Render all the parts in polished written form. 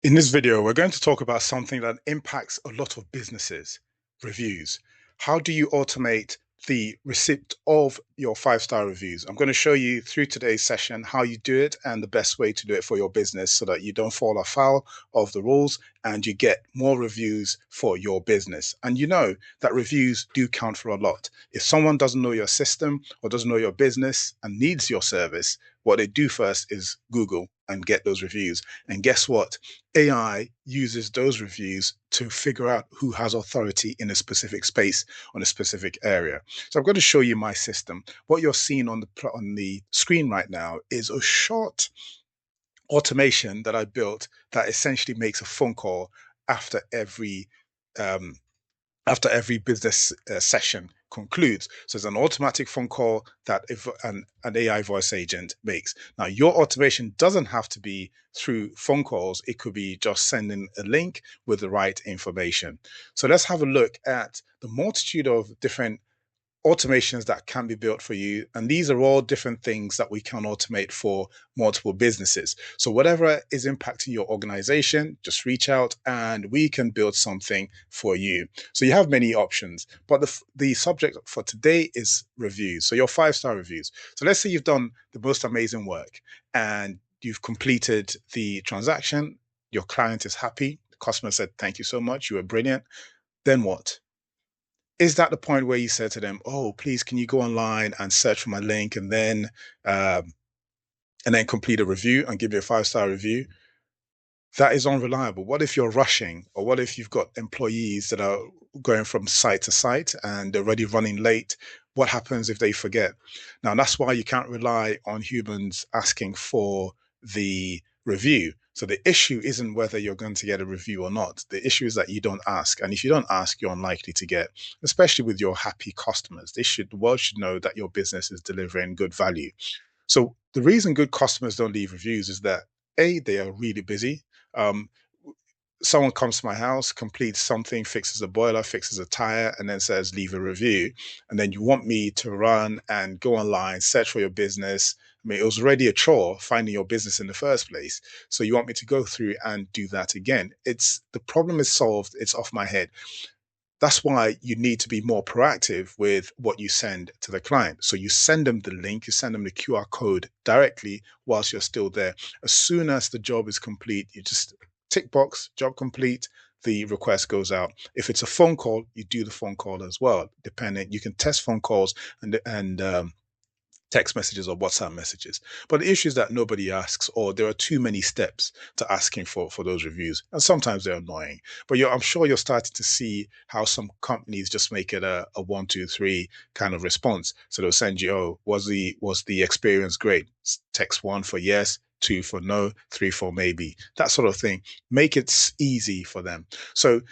In this video, we're going to talk about something that impacts a lot of businesses, reviews. How do you automate the receipt of your five-star reviews? I'm going to show you through today's session how you do it and the best way to do it for your business so that you don't fall afoul of the rules and you get more reviews for your business. And you know that reviews do count for a lot. If someone doesn't know your system or doesn't know your business and needs your service, what they do first is Google and get those reviews. And guess what? AI uses those reviews to figure out who has authority in a specific space on a specific area. So I'm going to show you my system. What you're seeing on the screen right now is a short automation that I built that essentially makes a phone call after every um, business session concludes. So it's an automatic phone call that if an AI voice agent makes. Now, your automation doesn't have to be through phone calls. It could be just sending a link with the right information. So let's have a look at the multitude of different automations that can be built for you. And these are all different things that we can automate for multiple businesses. So whatever is impacting your organization, just reach out and we can build something for you. So you have many options, but the subject for today is reviews. So your five-star reviews. So let's say you've done the most amazing work and you've completed the transaction. Your client is happy. The customer said, "Thank you so much. You were brilliant." Then what? Is that the point where you said to them, "Oh, please, can you go online and search for my link um, and then complete a review and give me a five-star review?" That is unreliable. What if you're rushing, or what if you've got employees that are going from site to site and they're already running late? What happens if they forget? Now, that's why you can't rely on humans asking for the review. So the issue isn't whether you're going to get a review or not. The issue is that you don't ask. And if you don't ask, you're unlikely to get, especially with your happy customers. The world should know that your business is delivering good value. So the reason good customers don't leave reviews is that A, they are really busy. Um, Someone comes to my house, completes something, fixes a boiler, fixes a tire, and then says, leave a review. And then you want me to run and go online, search for your business. I mean, it was already a chore finding your business in the first place. So you want me to go through and do that again. It's the problem is solved. It's off my head. That's why you need to be more proactive with what you send to the client. So you send them the link, you send them the QR code directly whilst you're still there. As soon as the job is complete, you just tick box, job complete, the request goes out. If it's a phone call, you do the phone call as well. Depending, you can test phone calls and text messages or WhatsApp messages. But the issue is that nobody asks, or there are too many steps to asking for those reviews. And sometimes they're annoying. But I'm sure you're starting to see how some companies just make it a one, two, three kind of response. So they'll send you, "Oh, was the experience great?" Text one for yes, two for no, three for maybe. That sort of thing. Make it easy for them. So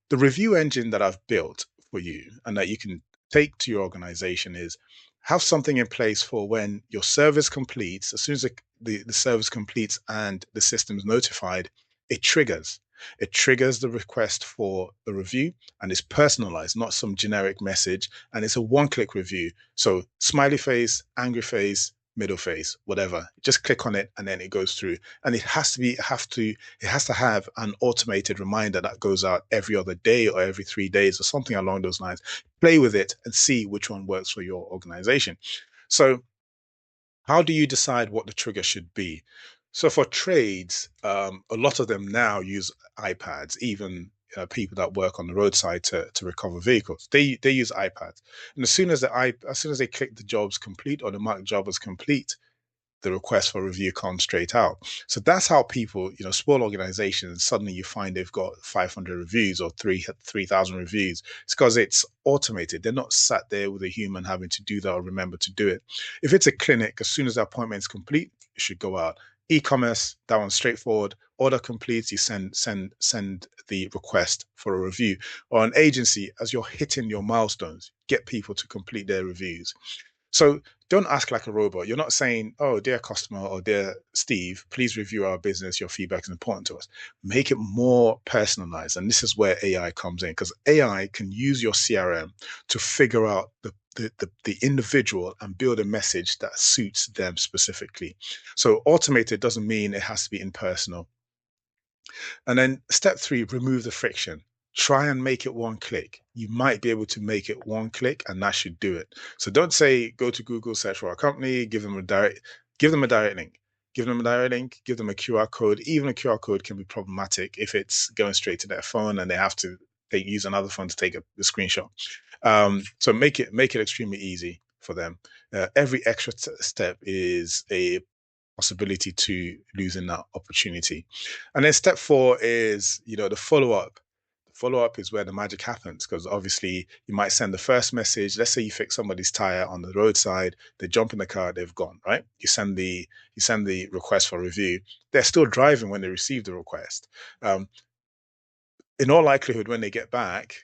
the review engine that I've built for you and that you can take to your organization is have something in place for when your service completes. As soon as the service completes and the system is notified, it triggers. It triggers the request for a review and it's personalized, not some generic message. And it's a one-click review. So smiley face, angry face, middle face, whatever. Just click on it and then it goes through. And it has to have an automated reminder that goes out every other day or every 3 days or something along those lines. Play with it and see which one works for your organization. So how do you decide what the trigger should be? So for trades, a lot of them now use iPads, even people that work on the roadside to recover vehicles. They use iPads. And as soon as they click the jobs complete or the mark job as complete, the request for review comes straight out. So that's how people, small organizations, suddenly you find they've got 500 reviews or 3,000 reviews. It's because it's automated. They're not sat there with a human having to do that or remember to do it. If it's a clinic, as soon as the appointment is complete, it should go out. E-commerce, that one's straightforward. Order completes, you send the request for a review. Or an agency, as you're hitting your milestones, get people to complete their reviews. So don't ask like a robot. You're not saying, "Oh, dear customer or dear Steve, please review our business. Your feedback is important to us." Make it more personalized. And this is where AI comes in because AI can use your CRM to figure out the individual and build a message that suits them specifically. So automated doesn't mean it has to be impersonal. And then step three, remove the friction. Try and make it one click. You might be able to make it one click, and that should do it. So don't say go to Google, search for a company, give them a direct link. Give them a direct link, give them a QR code. Even a QR code can be problematic if it's going straight to their phone and they have to use another phone to take the screenshot. So make it extremely easy for them. Every extra step is a possibility to losing that opportunity. And then step four is, the follow up. The follow up is where the magic happens, because obviously you might send the first message. Let's say you fix somebody's tire on the roadside, they jump in the car, they've gone, right? You send the request for review. They're still driving when they receive the request. Um, in all likelihood, when they get back,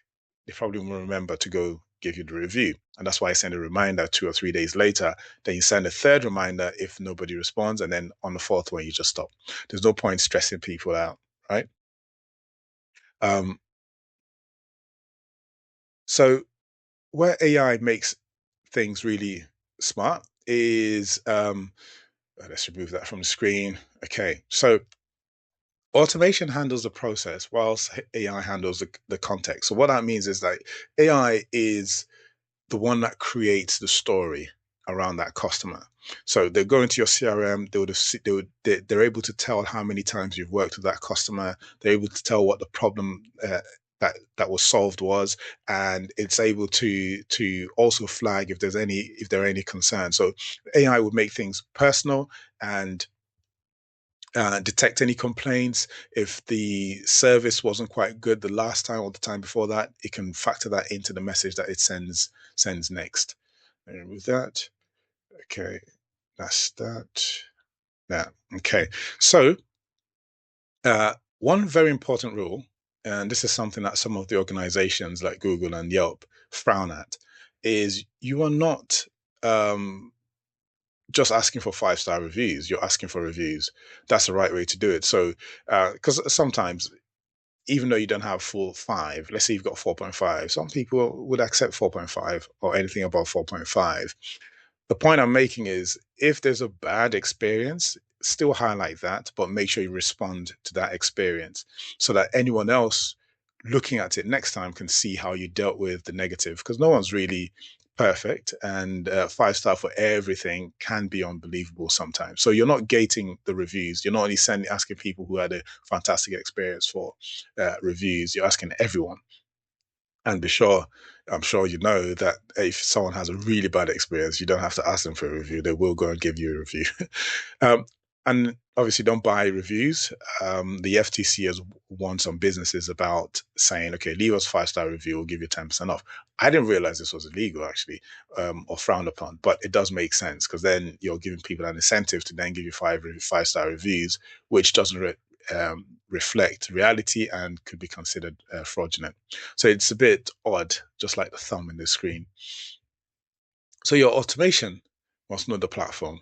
they probably won't remember to go give you the review. And that's why I send a reminder 2 or 3 days later. Then you send a third reminder if nobody responds. And then on the fourth one, you just stop. There's no point stressing people out, right? Um, so where AI makes things really smart is, let's remove that from the screen. Okay. So automation handles the process whilst AI handles the context. So what that means is that AI is the one that creates the story around that customer. So they go into your CRM, they're able to tell how many times you've worked with that customer. They're able to tell what the problem that was solved was, and it's able to also flag if there are any concerns. So AI would make things personal and detect any complaints. If the service wasn't quite good the last time or the time before that, it can factor that into the message that it sends next. And with that, okay, that's that. Yeah, okay. So one very important rule, and this is something that some of the organizations like Google and Yelp frown at, is you are not just asking for 5-star reviews. You're asking for reviews. That's the right way to do it. So, because sometimes, even though you don't have full five, let's say you've got 4.5, some people would accept 4.5 or anything above 4.5. The point I'm making is if there's a bad experience, still highlight that, but make sure you respond to that experience so that anyone else looking at it next time can see how you dealt with the negative, because no one's really perfect, and 5-star for everything can be unbelievable sometimes. So you're not gating the reviews. You're not only asking people who had a fantastic experience for reviews. You're asking everyone. And I'm sure you know that if someone has a really bad experience, you don't have to ask them for a review. They will go and give you a review. um, and obviously, don't buy reviews. The FTC has warned some businesses about saying, okay, leave us 5-star review, we'll give you 10% off. I didn't realize this was illegal, actually, or frowned upon, but it does make sense, because then you're giving people an incentive to then give you 5-star reviews, which doesn't reflect reality and could be considered fraudulent. So it's a bit odd, just like the thumb in the screen. So your automation must know the platform.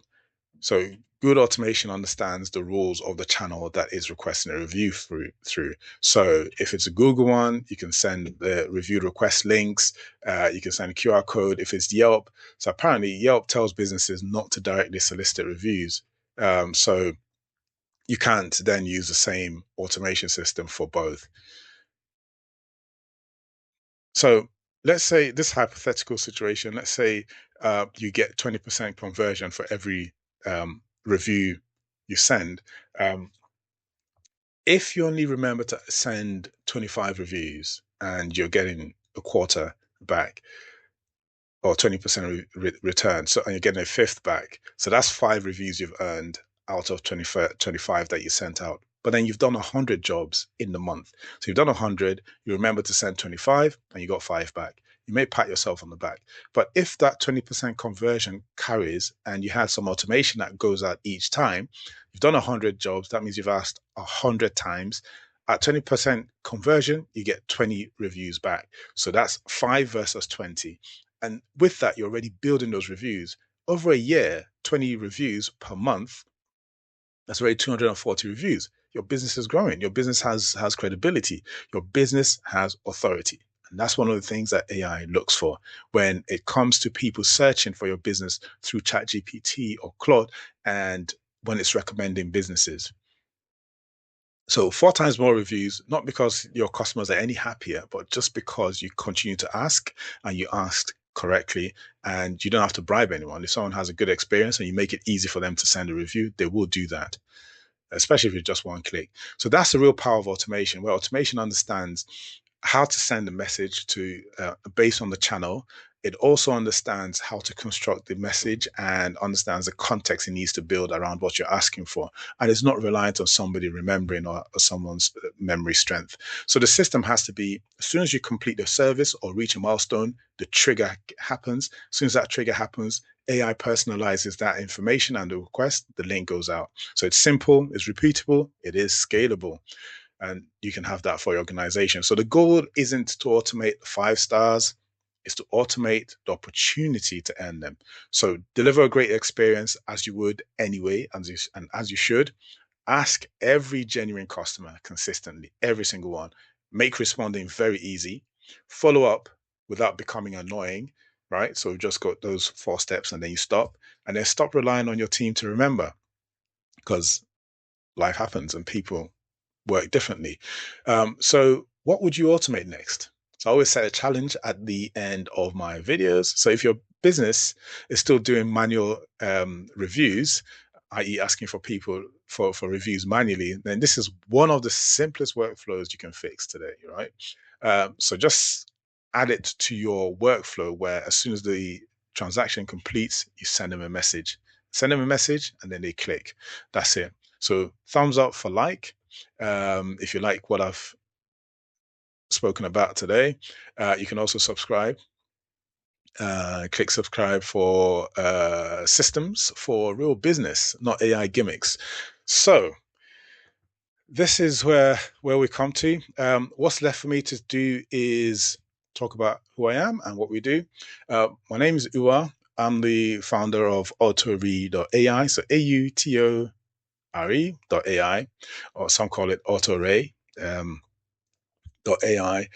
So good automation understands the rules of the channel that is requesting a review through. So if it's a Google one, you can send the review request links. You can send a QR code. If it's Yelp, so apparently Yelp tells businesses not to directly solicit reviews. So you can't then use the same automation system for both. So let's say this hypothetical situation, let's say you get 20% conversion for every review you send. Um, if you only remember to send 25 reviews and you're getting a quarter back, or 20% return. So, and you're getting a fifth back. So that's 5 reviews you've earned out of 25 that you sent out. But then you've done 100 jobs in the month. So you've done 100, you remember to send 25 and you got 5 back. You may pat yourself on the back. But if that 20% conversion carries and you had some automation that goes out each time, you've done 100 jobs. That means you've asked 100 times. At 20% conversion, you get 20 reviews back. So that's 5 versus 20. And with that, you're already building those reviews. Over a year, 20 reviews per month, that's already 240 reviews. Your business is growing. Your business has credibility. Your business has authority. And that's one of the things that AI looks for when it comes to people searching for your business through ChatGPT or Claude, and when it's recommending businesses. So 4 times more reviews, not because your customers are any happier, but just because you continue to ask and you asked correctly, and you don't have to bribe anyone. If someone has a good experience and you make it easy for them to send a review, they will do that, especially if it's just one click. So that's the real power of automation, where automation understands how to send a message to based on the channel. It also understands how to construct the message and understands the context it needs to build around what you're asking for. And it's not reliant on somebody remembering or someone's memory strength. So the system has to be, as soon as you complete the service or reach a milestone, the trigger happens. As soon as that trigger happens, AI personalizes that information and the request, the link goes out. So it's simple, it's repeatable, it is scalable, and you can have that for your organization. So the goal isn't to automate 5 stars, it's to automate the opportunity to earn them. So deliver a great experience as you would anyway, and as you should. Ask every genuine customer consistently, every single one. Make responding very easy. Follow up without becoming annoying, right? So we've just got those 4 steps and then you stop. And then stop relying on your team to remember, because life happens and people work differently. So what would you automate next? So I always set a challenge at the end of my videos. So if your business is still doing manual reviews, i.e. asking for people for reviews manually, then this is one of the simplest workflows you can fix today, right? So just add it to your workflow, where as soon as the transaction completes, you send them a message. Send them a message and then they click. That's it. So thumbs up for like. If you like what I've spoken about today, you can also subscribe. Click subscribe for systems for real business, not AI gimmicks. So this is where we come to. What's left for me to do is talk about who I am and what we do. My name is Ua. I'm the founder of AutoRe.ai. So AUTORE.ai, or some call it AutoRe. AI.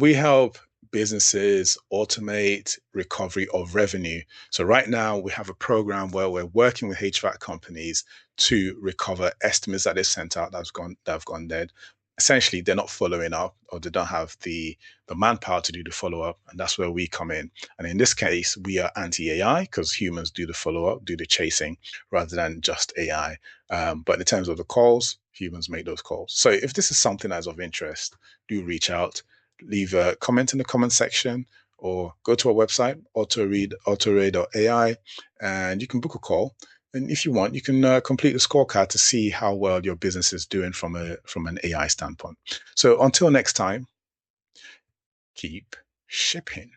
We help businesses automate recovery of revenue. So right now we have a program where we're working with HVAC companies to recover estimates that they've sent out that have gone dead. Essentially, they're not following up, or they don't have the manpower to do the follow up, and that's where we come in. And in this case, we are anti-AI, because humans do the follow up, do the chasing, rather than just AI. But in terms of the calls, humans make those calls. So if this is something that's of interest, do reach out, leave a comment in the comment section, or go to our website, autorade.ai, and you can book a call. And if you want, you can complete the scorecard to see how well your business is doing from an AI standpoint. So until next time, keep shipping.